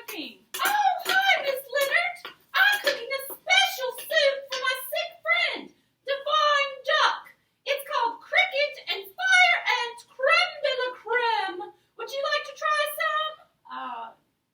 cooking? Oh, hi, Miss Lehnert. I'm cooking a special soup for my sick friend, Divine Duck. It's called Cricket and Fire Ant Creme de la Creme. Would you like to try some?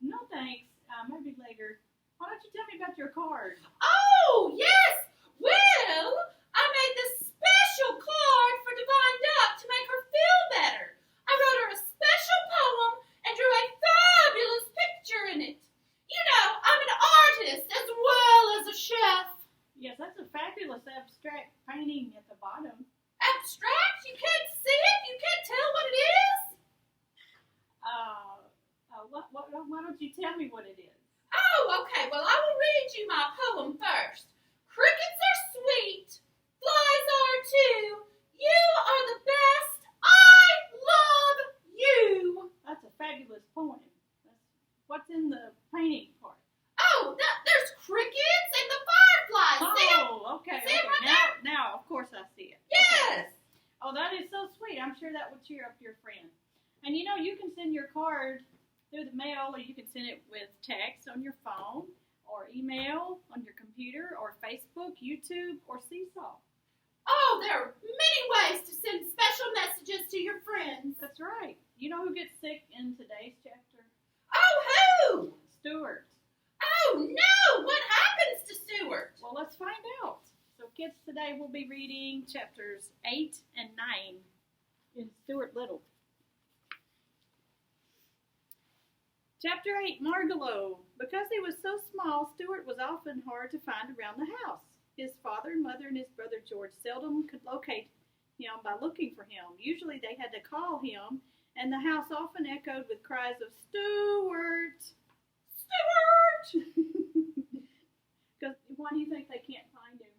No thanks. Maybe later. Why don't you tell me about your card? Oh, yes. Well, I made this special card for Divine Duck to make her feel better. I wrote her a special poem and drew a fabulous picture in it. You know, I'm an artist as well as a chef. Yes, that's a fabulous abstract painting at the bottom. Abstract? You can't see it? You can't tell what it is? Why don't you tell me what it is? Oh, okay. Well, I will read you my poem first. Crickets are sweet. Flies are too. You are the best. I love you. That's a fabulous poem. What's in the painting part? Oh, there's crickets and the fireflies. See it? Oh, okay. See it right there? Now, of course I see it. Yes. Okay. Oh, that is so sweet. I'm sure that would cheer up your friend. And you know, you can send your card through the mail, or you can send it with text on your phone, or email on your computer, or Facebook, YouTube, or Seesaw. Oh, there are many ways to send special messages to your friends. That's right. You know who gets sick in today's chapter? Oh, who? Stuart. Oh, no. What happens to Stuart? Well, let's find out. So, kids, today we'll be reading chapters 8 and 9 in Stuart Little. Chapter 8, Margalo. Because he was so small, Stuart was often hard to find around the house. His father and mother and his brother George seldom could locate him by looking for him. Usually they had to call him, and the house often echoed with cries of, "Stuart! Stuart!" Because why do you think they can't find him?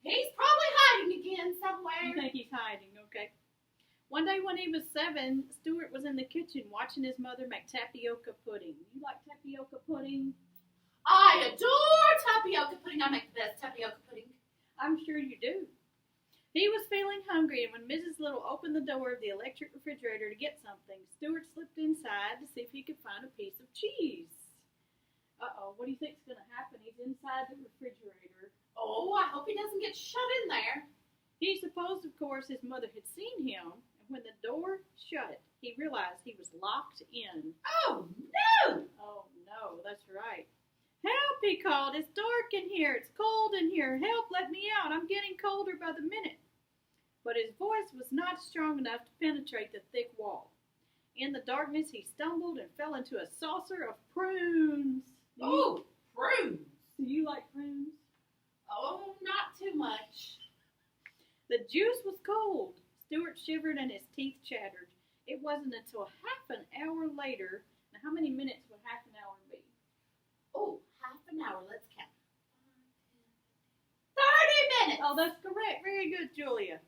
He's probably hiding again somewhere. You think he's hiding, okay. One day when he was 7, Stuart was in the kitchen watching his mother make tapioca pudding. You like tapioca pudding? I adore tapioca pudding. I make the best tapioca pudding. I'm sure you do. He was feeling hungry, and when Mrs. Little opened the door of the electric refrigerator to get something, Stuart slipped inside to see if he could find a piece of cheese. Uh-oh, what do you think's going to happen? He's inside the refrigerator. Oh, I hope he doesn't get shut in there. He supposed, of course, his mother had seen him, and when the door shut, he realized he was locked in. Oh, no! Oh, no, that's right. "Help," he called. "It's dark in here. It's cold in here. Help, let me out. I'm getting colder by the minute." But his voice was not strong enough to penetrate the thick wall. In the darkness, he stumbled and fell into a saucer of prunes. Oh, prunes. Do you like prunes? Oh, not too much. The juice was cold. Stuart shivered and his teeth chattered. It wasn't until half an hour later. Now, how many minutes would half an hour be? Oh, half an hour. Let's count. 30 minutes. Oh, that's correct. Very good, Julia.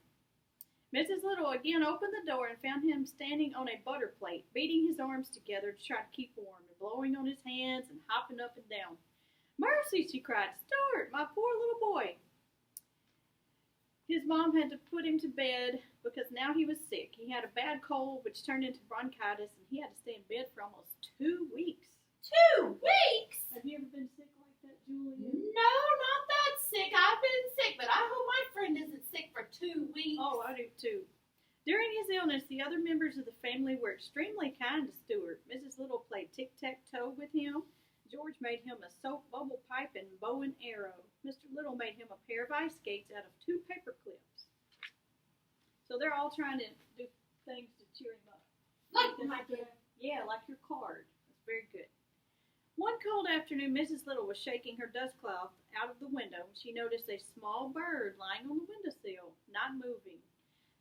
Mrs. Little again opened the door and found him standing on a butter plate, beating his arms together to try to keep warm, and blowing on his hands and hopping up and down. "Mercy," she cried. "Stuart, my poor little boy." His mom had to put him to bed because now he was sick. He had a bad cold, which turned into bronchitis, and he had to stay in bed for almost 2 weeks. 2 weeks? Have you ever been sick like that, Julia? No, not that sick. I've been sick, but I hope my friend isn't sick for 2 weeks. Oh, I do too. During his illness, the other members of the family were extremely kind to Stuart. Mrs. Little played tic-tac-toe with him. George made him a soap bubble pipe and bow and arrow. Mr. Little made him a pair of ice skates out of 2 paper clips. So they're all trying to do things to cheer him up. Yeah, like your card. That's very good. One cold afternoon, Mrs. Little was shaking her dust cloth out of the window. She noticed a small bird lying on the windowsill, not moving.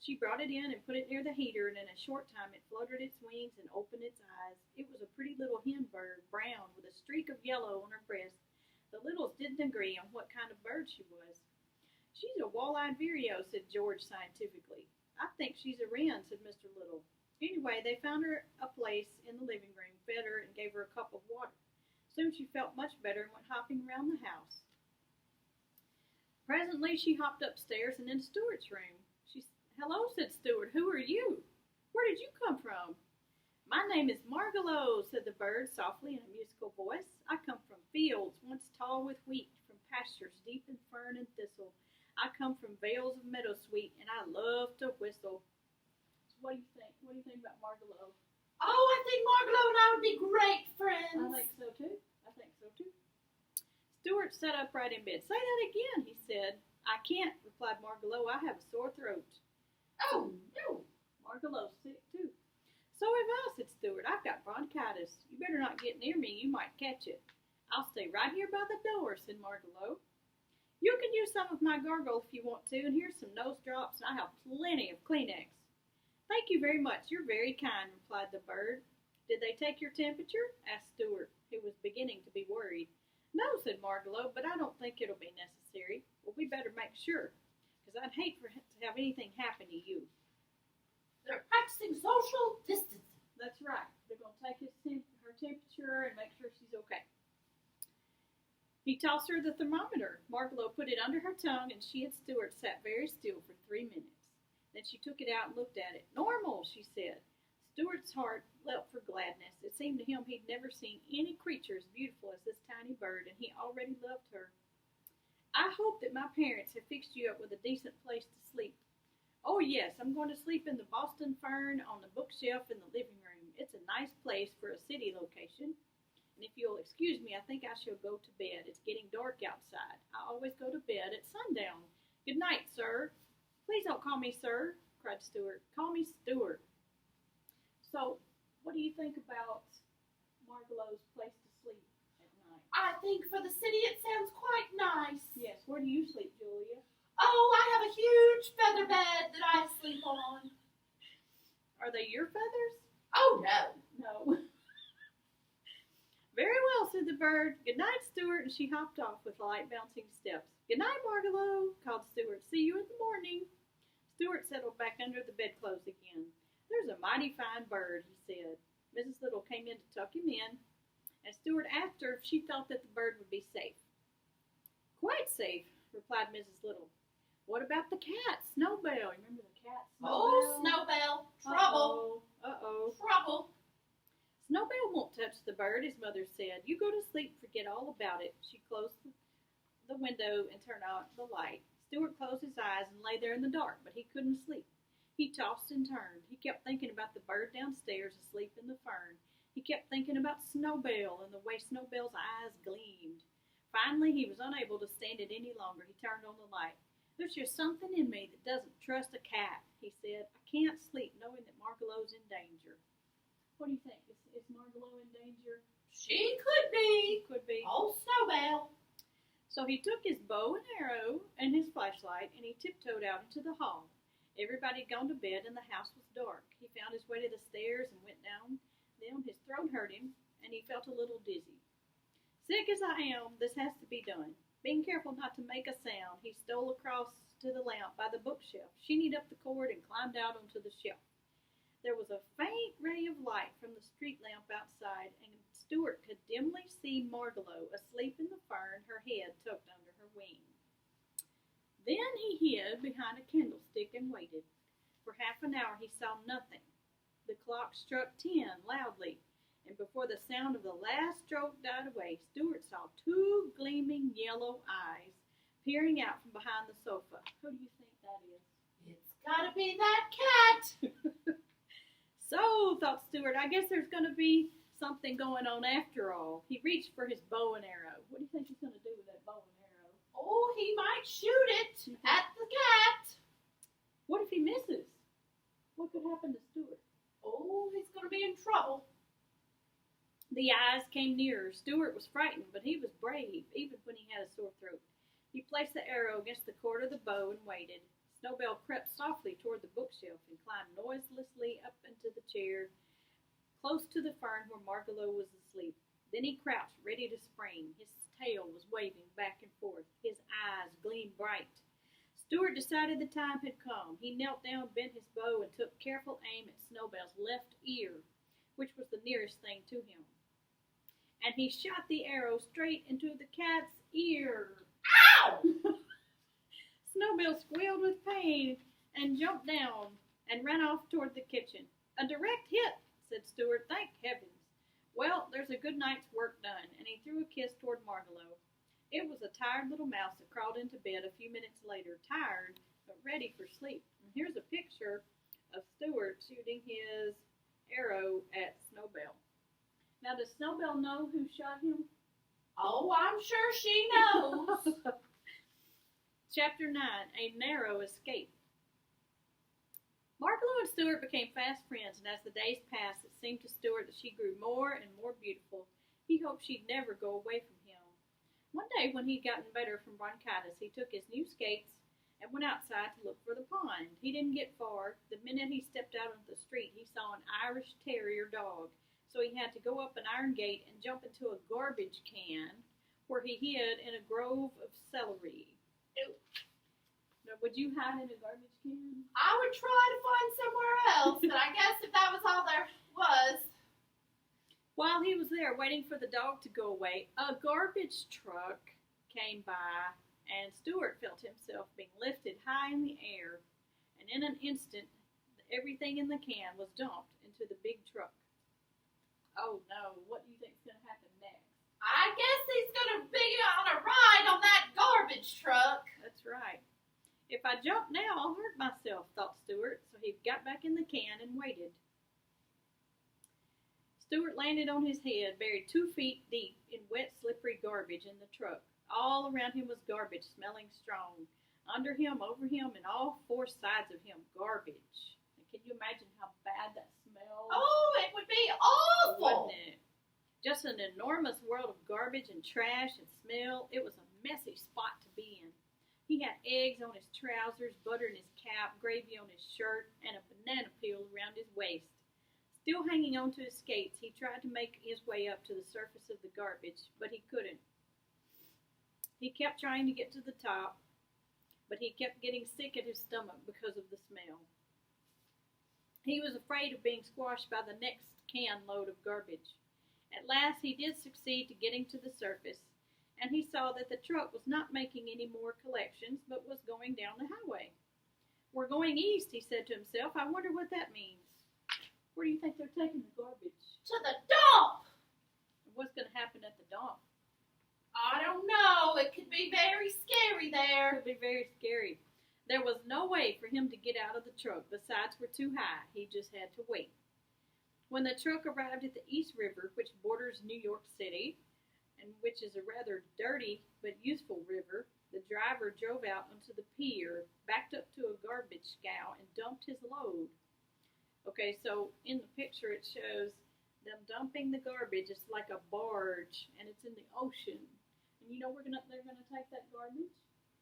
She brought it in and put it near the heater, and in a short time it fluttered its wings and opened its eyes. It was a pretty little hen bird, brown, with a streak of yellow on her breast. The Littles didn't agree on what kind of bird she was. "She's a wall-eyed vireo," said George scientifically. "I think she's a wren," said Mr. Little. Anyway, they found her a place in the living room, fed her, and gave her a cup of water. Soon she felt much better and went hopping around the house. Presently she hopped upstairs and into Stuart's room. "Hello," said Stuart. "Who are you? Where did you come from?" My name is Margalo, said the bird softly in a musical voice. I come from fields once tall with wheat, from pastures deep in fern and thistle. I come from vales of meadowsweet, and I love to whistle. So what do you think? What do you think about Margalo? Oh, I think Margalo and I would be great friends. I think so too. I think so too. Stuart sat upright in bed. Say that again, he said. I can't, replied Margalo. I have a sore throat. Oh, no. Margalo's sick too. So have I, said Stuart. I've got bronchitis. You better not get near me. You might catch it. I'll stay right here by the door, said Margalo. You can use some of my gargle if you want to, and here's some nose drops, and I have plenty of Kleenex. Thank you very much. You're very kind, replied the bird. Did they take your temperature? Asked Stuart, who was beginning to be worried. No, said Margalo, but I don't think it'll be necessary. Well, we better make sure, because I'd hate to have anything happen to you. They're practicing social distancing. That's right. They're going to take her temperature and make sure she's okay. He tossed her the thermometer. Margalo put it under her tongue, and she and Stuart sat very still for 3 minutes. Then she took it out and looked at it. Normal, she said. Stuart's heart leapt for gladness. It seemed to him he'd never seen any creature as beautiful as this tiny bird, and he already loved her. I hope that my parents have fixed you up with a decent place to sleep. Oh, yes, I'm going to sleep in the Boston fern on the bookshelf in the living room. It's a nice place for a city location. And if you'll excuse me, I think I shall go to bed. It's getting dark outside. I always go to bed at sundown. Good night, sir. Please don't call me sir, cried Stuart. Call me Stuart. So, what do you think about Margalo's place to sleep at night? I think for the city it sounds quite nice. Yes, where do you sleep, Julia? Oh, I have a huge feather bed that I sleep on. Are they your feathers? Oh, no. No. Very well, said the bird. Good night, Stuart, and she hopped off with light bouncing steps. Good night, Margalo, called Stuart. See you in the morning. Stuart settled back under the bedclothes again. There's a mighty fine bird, he said. Mrs. Little came in to tuck him in, and Stuart asked her if she thought that the bird would be safe. Quite safe, replied Mrs. Little. What about the cat, Snowbell? Remember the cat, Snowbell? Oh, Snowbell. Trouble. Uh-oh. Trouble. Snowbell won't touch the bird, his mother said. You go to sleep, forget all about it. She closed the window and turned out the light. Stuart closed his eyes and lay there in the dark, but he couldn't sleep. He tossed and turned. He kept thinking about the bird downstairs asleep in the fern. He kept thinking about Snowbell and the way Snowbell's eyes gleamed. Finally, he was unable to stand it any longer. He turned on the light. There's just something in me that doesn't trust a cat, he said. I can't sleep knowing that Margalo's in danger. What do you think? Is Margalo in danger? She could be. Could be. Oh, Snowbell. So he took his bow and arrow and his flashlight, and he tiptoed out into the hall. Everybody had gone to bed, and the house was dark. He found his way to the stairs and went down them. His throat hurt him, and he felt a little dizzy. Sick as I am, this has to be done. Being careful not to make a sound, he stole across to the lamp by the bookshelf, shinnied up the cord, and climbed out onto the shelf. There was a faint ray of light from the street lamp outside, and Stuart could dimly see Margalo asleep in the fern, her head tucked under her wing. Then he hid behind a candlestick and waited. For half an hour he saw nothing. The clock struck 10 loudly, and before the sound of the last stroke died away, Stuart saw 2 gleaming yellow eyes peering out from behind the sofa. Who do you think that is? It's gotta be that cat. So, thought Stuart, I guess there's going to be something going on after all. He reached for his bow and arrow. What do you think he's going to do with that bow and arrow? Oh, he might shoot it at the cat. What if he misses? What could happen to Stuart? Oh, he's gonna be in trouble. The eyes came nearer. Stuart was frightened, but he was brave, even when he had a sore throat. He placed the arrow against the cord of the bow and waited. Snowbell crept softly toward the bookshelf and climbed noiselessly up into the chair close to the fern where Margalo was asleep. Then he crouched, ready to spring. His tail was waving back and forth. His eyes gleamed bright. Stuart decided the time had come. He knelt down, bent his bow, and took careful aim at Snowbell's left ear, which was the nearest thing to him. And he shot the arrow straight into the cat's ear. Ow! Snowbell squealed with pain and jumped down and ran off toward the kitchen. A direct hit, said Stuart. Thank heavens. Well, there's a good night's work done, and he threw a kiss toward Margalo. It was a tired little mouse that crawled into bed a few minutes later, tired but ready for sleep. And here's a picture of Stuart shooting his arrow at Snowbell. Now, does Snowbell know who shot him? Oh, I'm sure she knows. Chapter 9, A Narrow Escape. Margalo and Stuart became fast friends, and as the days passed, it seemed to Stuart that she grew more and more beautiful. He hoped she'd never go away from him. One day, when he'd gotten better from bronchitis, he took his new skates and went outside to look for the pond. He didn't get far. The minute he stepped out onto the street, he saw an Irish Terrier dog, so he had to go up an iron gate and jump into a garbage can where he hid in a grove of celery. Ew. Now, would you hide in a garbage can? I would try to find somewhere else, but I guess if that was all there was. While he was there waiting for the dog to go away, a garbage truck came by, and Stuart felt himself being lifted high in the air, and in an instant, everything in the can was dumped into the big truck. Oh no, what do you think's going to happen next? I guess he's going to be on a ride on that garbage truck. That's right. If I jump now, I'll hurt myself, thought Stuart, so he got back in the can and waited. Stuart landed on his head, buried 2 feet deep in wet, slippery garbage in the truck. All around him was garbage, smelling strong. Under him, over him, and all 4 sides of him, garbage. And can you imagine how bad that smells? Oh, it would be awful. Wouldn't it? Just an enormous world of garbage and trash and smell. It was a messy spot to be in. He had eggs on his trousers, butter in his cap, gravy on his shirt, and a banana peel around his waist. Still hanging on to his skates, he tried to make his way up to the surface of the garbage, but he couldn't. He kept trying to get to the top, but he kept getting sick at his stomach because of the smell. He was afraid of being squashed by the next can load of garbage. At last, he did succeed to getting to the surface, and he saw that the truck was not making any more collections, but was going down the highway. We're going east, he said to himself. I wonder what that means. Where do you think they're taking the garbage? To the dump. What's going to happen at the dump? I don't know. It could be very scary there. It could be very scary. There was no way for him to get out of the truck. The sides were too high. He just had to wait. When the truck arrived at the East River, which borders New York City, and which is a rather dirty but useful river, the driver drove out onto the pier, backed up to a garbage scow, and dumped his load. Okay, so in the picture it shows them dumping the garbage. It's like a barge, and it's in the ocean. And you know they're gonna take that garbage?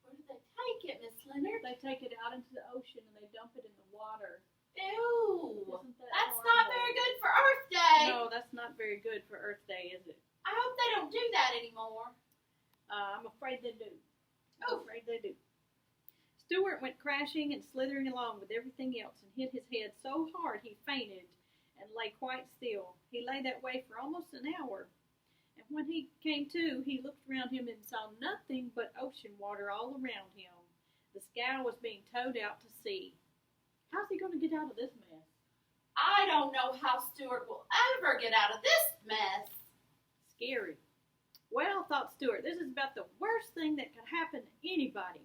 Where do they take it, Miss Lehnert? They take it out into the ocean and they dump it in the water. Ew. That's horrible? not very good for Earth Day. No, that's not very good for Earth Day, is it? I hope they don't do that anymore. I'm afraid they do. Oh. I'm afraid they do. Stuart went crashing and slithering along with everything else and hit his head so hard he fainted and lay quite still. He lay that way for almost an hour. And when he came to, he looked around him and saw nothing but ocean water all around him. The scow was being towed out to sea. How's he going to get out of this mess? I don't know how Stuart will ever get out of this mess. Scary. Well, thought Stuart, this is about the worst thing that could happen to anybody.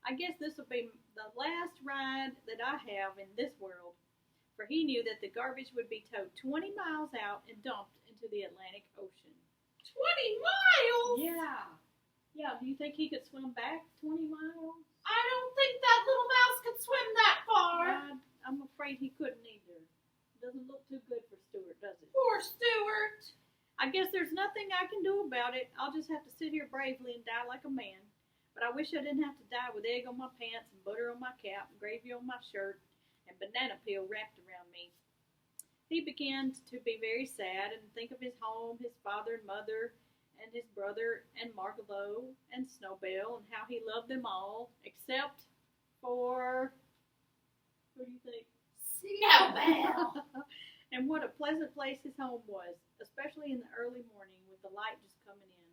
I guess this will be the last ride that I have in this world. For he knew that the garbage would be towed 20 miles out and dumped into the Atlantic Ocean. 20 miles? Yeah. Yeah, do you think he could swim back 20 miles? I don't think that little mouse could swim that far. I'm afraid he couldn't either. Doesn't look too good for Stuart, does it? Poor Stuart. I guess there's nothing I can do about it. I'll just have to sit here bravely and die like a man. But I wish I didn't have to die with egg on my pants and butter on my cap and gravy on my shirt and banana peel wrapped around me. He began to be very sad and think of his home, his father and mother, and his brother and Margalo and Snowbell, and how he loved them all, except for, who do you think? Snowbell. And what a pleasant place his home was, especially in the early morning with the light just coming in.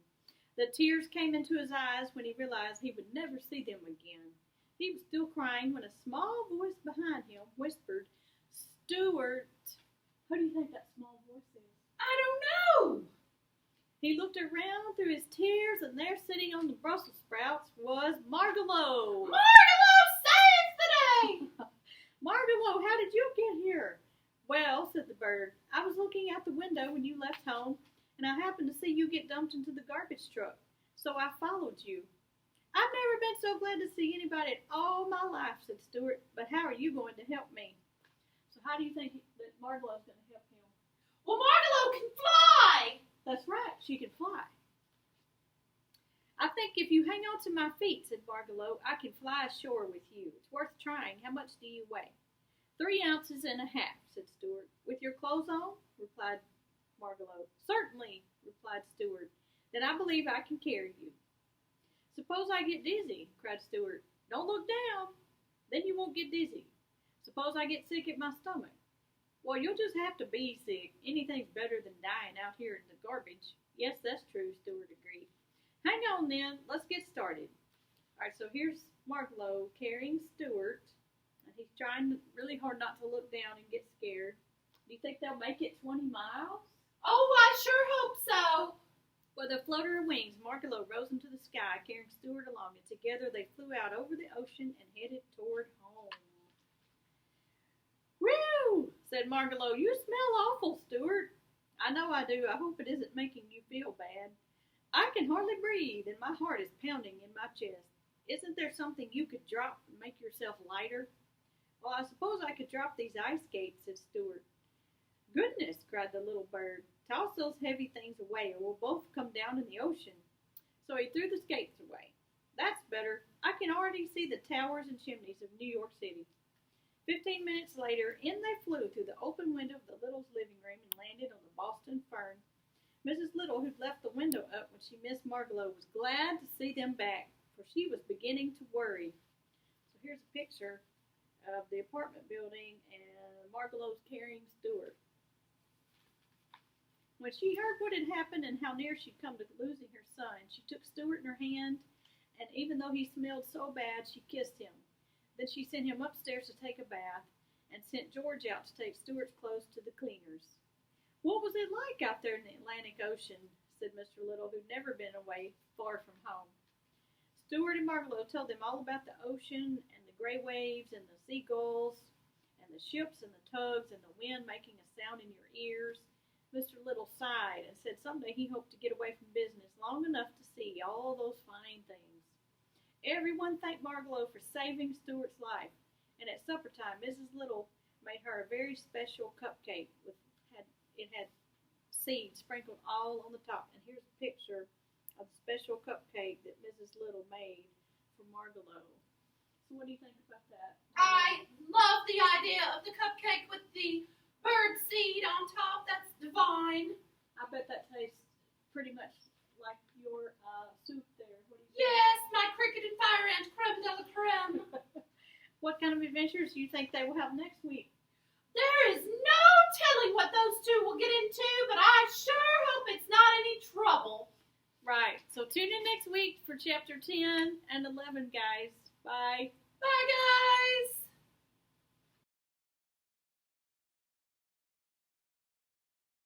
The tears came into his eyes when he realized he would never see them again. He was still crying when a small voice behind him whispered, "Stuart." Who do you think that small voice is? I don't know. He looked around through his tears, and there sitting on the Brussels sprouts was Margalo. Margalo saves the day! Margalo, how did you get here? Well, said the bird, I was looking out the window when you left home, and I happened to see you get dumped into the garbage truck, so I followed you. I've never been so glad to see anybody in all my life, said Stuart, but how are you going to help me? So how do you think that Margalo's going to help him? Well, Margalo can fly! That's right, she can fly. I think if you hang on to my feet, said Margalo, I can fly ashore with you. It's worth trying. How much do you weigh? 3 ounces and a half, said Stuart. With your clothes on? Replied Margalo. Certainly, replied Stuart. Then I believe I can carry you. Suppose I get dizzy, cried Stuart. Don't look down. Then you won't get dizzy. Suppose I get sick at my stomach. Well, you'll just have to be sick. Anything's better than dying out here in the garbage. Yes, that's true, Stuart agreed. Hang on then. Let's get started. All right, so here's Margalo carrying Stuart. And he's trying really hard not to look down and get scared. Do you think they'll make it 20 miles? Oh, I sure hope so. With a flutter of wings, Margalo rose into the sky, carrying Stuart along, and together they flew out over the ocean and headed toward home. Whew, said Margalo. You smell awful, Stuart. I know I do. I hope it isn't making you feel bad. I can hardly breathe, and my heart is pounding in my chest. Isn't there something you could drop and make yourself lighter? Well, I suppose I could drop these ice skates, said Stuart. Goodness, cried the little bird. Toss those heavy things away, or we'll both come down in the ocean. So he threw the skates away. That's better. I can already see the towers and chimneys of New York City. 15 minutes later, in they flew through the open window of the Littles' living room and landed on the Boston Fern. Mrs. Little, who'd left the window up when she missed Margalo, was glad to see them back, for she was beginning to worry. So here's a picture of the apartment building, and Margalo's carrying Stuart. When she heard what had happened and how near she'd come to losing her son, she took Stuart in her hand, and even though he smelled so bad, she kissed him. Then she sent him upstairs to take a bath, and sent George out to take Stuart's clothes to the cleaners. What was it like out there in the Atlantic Ocean? Said Mr. Little, who'd never been away far from home. Stuart and Margalo told them all about the ocean and the gray waves and the seagulls and the ships and the tugs and the wind making a sound in your ears. Mr. Little sighed and said someday he hoped to get away from business long enough to see all those fine things. Everyone thanked Margalo for saving Stuart's life, and at supper time, Mrs. Little made her a very special cupcake. It had seeds sprinkled all on the top. And here's a picture of the special cupcake that Mrs. Little made for Margalo. So what do you think about that? I love the idea of the cupcake with the bird seed on top. That's divine. I bet that tastes pretty much like your soup there. What do you think? Yes, my cricket and fire ant creme de la creme. What kind of adventures do you think they will have next week? There is no telling what those two will get into, but I sure hope it's not any trouble. Right. So tune in next week for chapter 10 and 11, guys. Bye. Bye, guys.